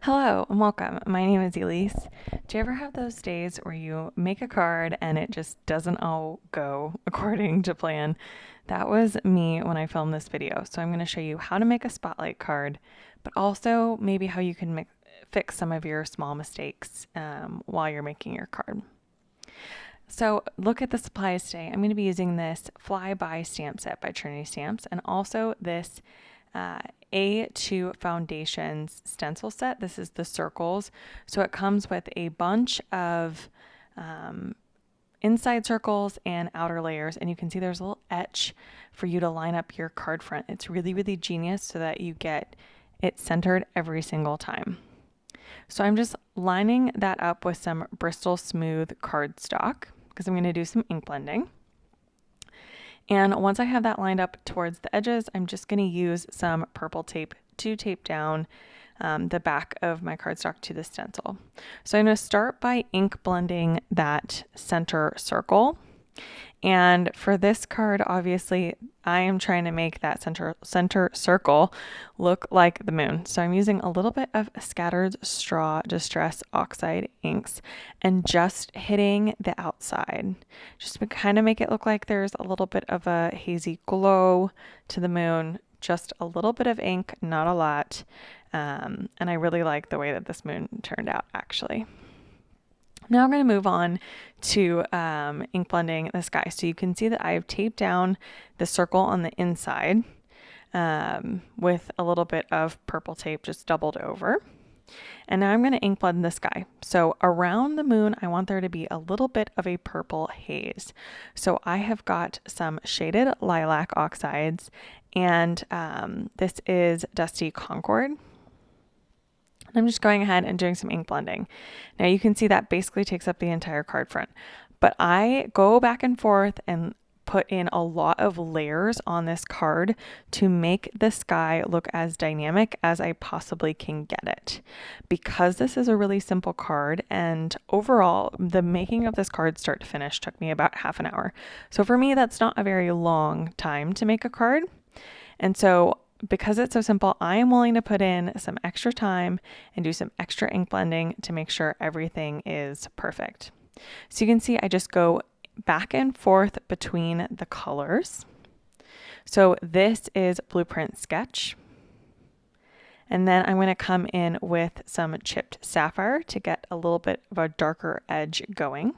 Hello and welcome. My name is Elise. Do you ever have those days where you make a card and it just doesn't all go according to plan? That was me when I filmed this video. So I'm going to show you how to make a spotlight card, but also maybe how you can fix some of your small mistakes while you're making your card. So look at the supplies today. I'm going to be using this Fly-By stamp set by Trinity Stamps and also this A2 Foundations stencil set. This is the circles. So it comes with a bunch of inside circles and outer layers. And you can see there's a little etch for you to line up your card front. It's really, really genius so that you get it centered every single time. So I'm just lining that up with some Bristol Smooth cardstock because I'm going to do some ink blending. And once I have that lined up towards the edges, I'm just going to use some purple tape to tape down the back of my cardstock to the stencil. So I'm going to start by ink blending that center circle. And for this card, obviously, I am trying to make that center circle look like the moon. So I'm using a little bit of Scattered Straw Distress Oxide inks and just hitting the outside, just to kind of make it look like there's a little bit of a hazy glow to the moon. Just a little bit of ink, not a lot. And I really like the way that this moon turned out, actually. Now I'm going to move on to ink blending the sky. So you can see that I've taped down the circle on the inside with a little bit of purple tape just doubled over. And now I'm going to ink blend the sky. So around the moon, I want there to be a little bit of a purple haze. So I have got some shaded lilac oxides, and this is Dusty Concord. I'm just going ahead and doing some ink blending. Now you can see that basically takes up the entire card front, but I go back and forth and put in a lot of layers on this card to make the sky look as dynamic as I possibly can get it. Because this is a really simple card, and overall the making of this card start to finish took me about half an hour. So for me, that's not a very long time to make a card. And so because it's so simple, I am willing to put in some extra time and do some extra ink blending to make sure everything is perfect. So you can see I just go back and forth between the colors. So this is Blueprint Sketch. And then I'm going to come in with some chipped sapphire to get a little bit of a darker edge going.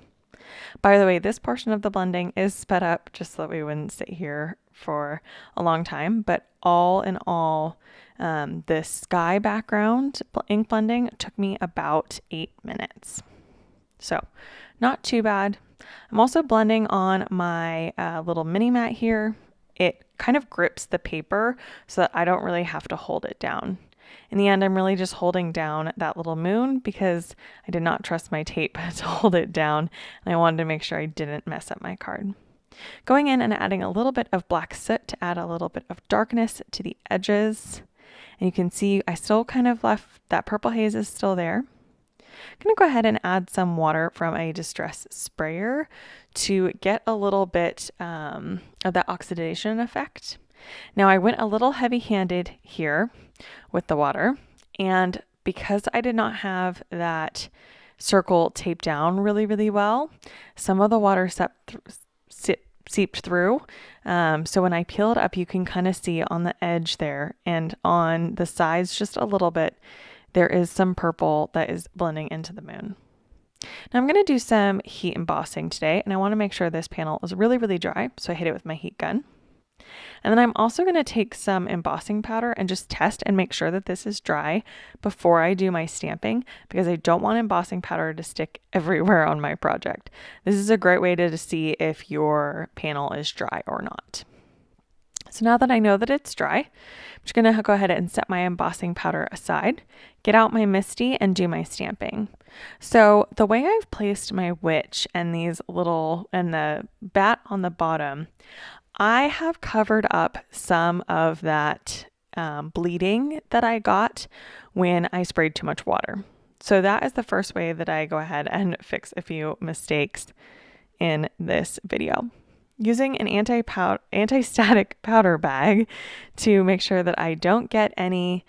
By the way, this portion of the blending is sped up just so that we wouldn't sit here for a long time, but all in all, the sky background ink blending took me about 8 minutes. So not too bad. I'm also blending on my little mini mat here. It kind of grips the paper so that I don't really have to hold it down. In the end, I'm really just holding down that little moon because I did not trust my tape to hold it down, and I wanted to make sure I didn't mess up my card. Going in and adding a little bit of black soot to add a little bit of darkness to the edges. And you can see I still kind of left that purple haze is still there. I'm going to go ahead and add some water from a distress sprayer to get a little bit of that oxidation effect. Now I went a little heavy-handed here with the water, and because I did not have that circle taped down really, really well, some of the water seeped through. So when I peel it up, you can kind of see on the edge there and on the sides just a little bit, there is some purple that is blending into the moon. Now I'm going to do some heat embossing today, and I want to make sure this panel is really, really dry. So I hit it with my heat gun. And then I'm also going to take some embossing powder and just test and make sure that this is dry before I do my stamping, because I don't want embossing powder to stick everywhere on my project. This is a great way to see if your panel is dry or not. So now that I know that it's dry, I'm just going to go ahead and set my embossing powder aside, get out my Misti, and do my stamping. So the way I've placed my witch and these little, and the bat on the bottom, I have covered up some of that bleeding that I got when I sprayed too much water. So that is the first way that I go ahead and fix a few mistakes in this video. Using an anti-static powder bag to make sure that I don't get any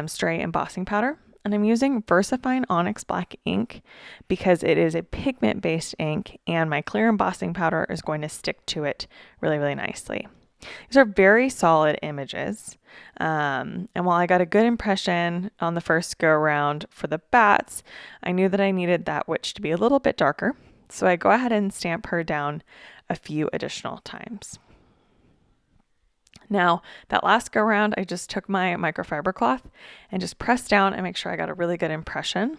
stray embossing powder. and I'm using Versafine Onyx Black ink because it is a pigment-based ink and my clear embossing powder is going to stick to it really, really nicely. These are very solid images. And while I got a good impression on the first go around for the bats, I knew that I needed that witch to be a little bit darker. So I go ahead and stamp her down a few additional times. Now, that last go around, I just took my microfiber cloth and just pressed down and make sure I got a really good impression.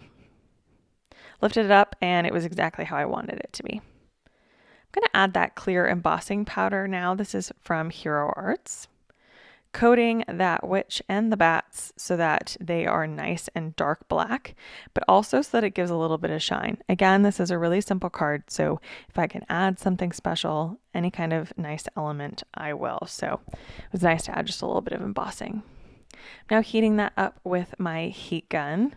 Lifted it up and it was exactly how I wanted it to be. I'm going to add that clear embossing powder now. This is from Hero Arts. Coating that witch and the bats so that they are nice and dark black, but also so that it gives a little bit of shine. Again, this is a really simple card, so if I can add something special, any kind of nice element, I will. So it was nice to add just a little bit of embossing. Now heating that up with my heat gun,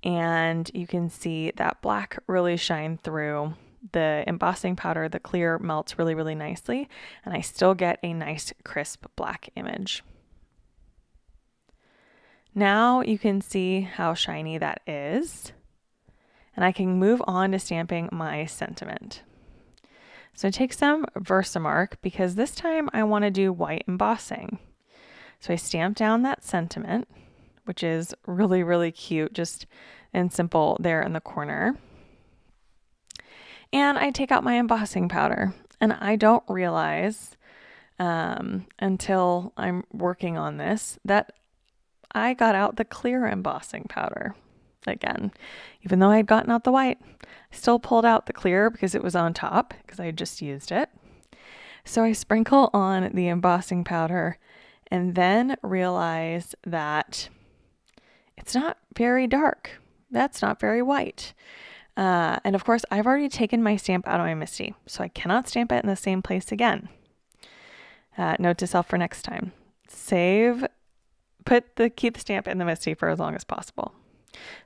and you can see that black really shine through. The embossing powder, the clear, melts really, really nicely, and I still get a nice crisp black image. Now you can see how shiny that is, and I can move on to stamping my sentiment. So I take some VersaMark because this time I want to do white embossing. So I stamp down that sentiment, which is really, really cute, just and simple there in the corner. And I take out my embossing powder, and I don't realize until I'm working on this that I got out the clear embossing powder again. Even though I had gotten out the white, I still pulled out the clear because it was on top because I had just used it. So I sprinkle on the embossing powder and then realize that it's not very dark. That's not very white. And of course, I've already taken my stamp out of my Misti, so I cannot stamp it in the same place again. Note to self for next time. Keep the stamp in the Misti for as long as possible.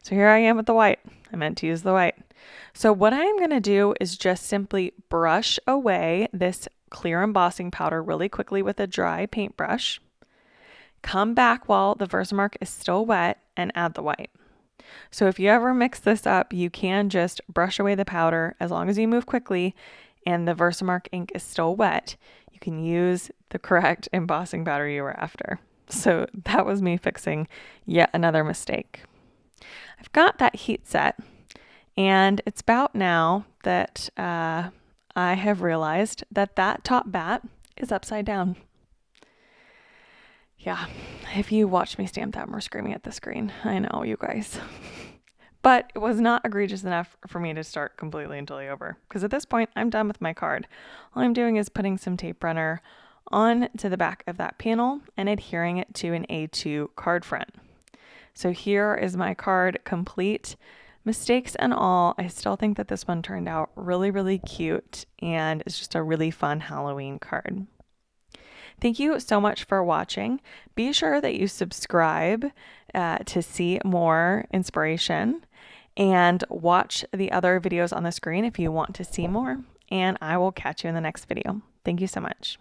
So here I am with the white. I meant to use the white. So what I am going to do is just simply brush away this clear embossing powder really quickly with a dry paintbrush. Come back while the VersaMark is still wet and add the white. So if you ever mix this up, you can just brush away the powder as long as you move quickly and the VersaMark ink is still wet. You can use the correct embossing powder you were after. So that was me fixing yet another mistake. I've got that heat set, and it's about now that I have realized that that top bat is upside down. Yeah, if you watched me stamp that, we're screaming at the screen. I know, you guys. But it was not egregious enough for me to start completely and totally over, because at this point, I'm done with my card. All I'm doing is putting some tape runner on to the back of that panel and adhering it to an A2 card front. So here is my card complete. Mistakes and all, I still think that this one turned out really, really cute, and it's just a really fun Halloween card. Thank you so much for watching. Be sure that you subscribe to see more inspiration, and watch the other videos on the screen if you want to see more. And I will catch you in the next video. Thank you so much.